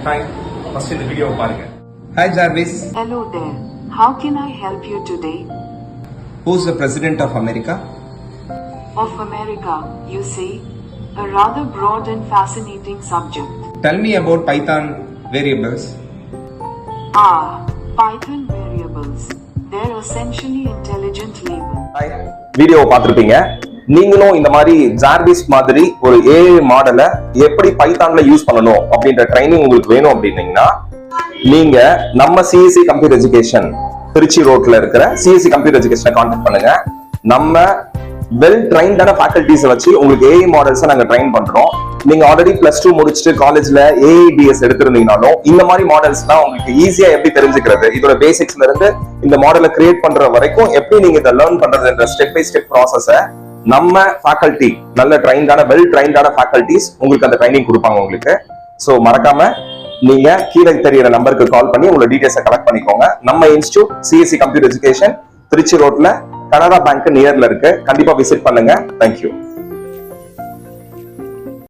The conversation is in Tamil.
Hi, first in the video பாருங்க. Hi Jarvis. Hello there. How can I help you today? Who's the President of America? Of America, you say? A rather broad and fascinating subject. Tell me about Python variables. Python variables. They're essentially intelligent labels. Hi. Video பார்த்திருப்பீங்க. நீங்களும் இந்த மாதிரி ஜார்விஸ் மாதிரி ஒரு ஏஐ மாடலை எப்படி பைத்தான்ல யூஸ் பண்ணணும் அப்படின்ற ட்ரைனிங் உங்களுக்கு வேணும் அப்படின்னீங்கன்னா நீங்க நம்ம சிஎஸ்சி கம்ப்யூட்டர் எஜுகேஷன் திருச்சி ரோட்ல இருக்கிற சிஎஸ்சி கம்ப்யூட்டர் எஜுகேஷனை கான்டாக்ட் பண்ணுங்க. நம்ம வெல் ட்ரைன்டான ஃபேக்கல்டிஸை வச்சு உங்களுக்கு ஏஐ மாடல்ஸை நாங்க ட்ரைன் பண்றோம். நீங்க ஆல்ரெடி +2 முடிச்சுட்டு காலேஜ்ல ஏஐடிஎஸ் எடுத்திருந்தீங்கனாலும் இந்த மாதிரி மாடல்ஸ்லாம் உங்களுக்கு ஈஸியா எப்படி தெரிஞ்சுக்கிறது, இதோட பேசிக்ஸ்ல இருந்து இந்த மாடலை கிரியேட் பண்ற வரைக்கும் எப்படி நீங்க இதை லேர்ன் பண்றதுன்ற ஸ்டெப் பை ஸ்டெப் ப்ராசஸை நம்ம ஃபேக்கல்டி நல்ல ட்ரைன்டான வெல் ட்ரைன்டான ஃபேக்கல்டிஸ் உங்களுக்கு அந்த ட்ரைனிங் கொடுப்பாங்க உங்களுக்கு. ஸோ மறக்காம நீங்க கீழே தெரியிற நம்பருக்கு கால் பண்ணி உங்களோட டீடைல்ஸை கலெக்ட் பண்ணிக்கோங்க. நம்ம institute CSC computer education Trichy ரோட்ல கனரா பேங்க் நியர்ல இருக்கு. கண்டிப்பா விசிட் பண்ணுங்க. தேங்க்யூ.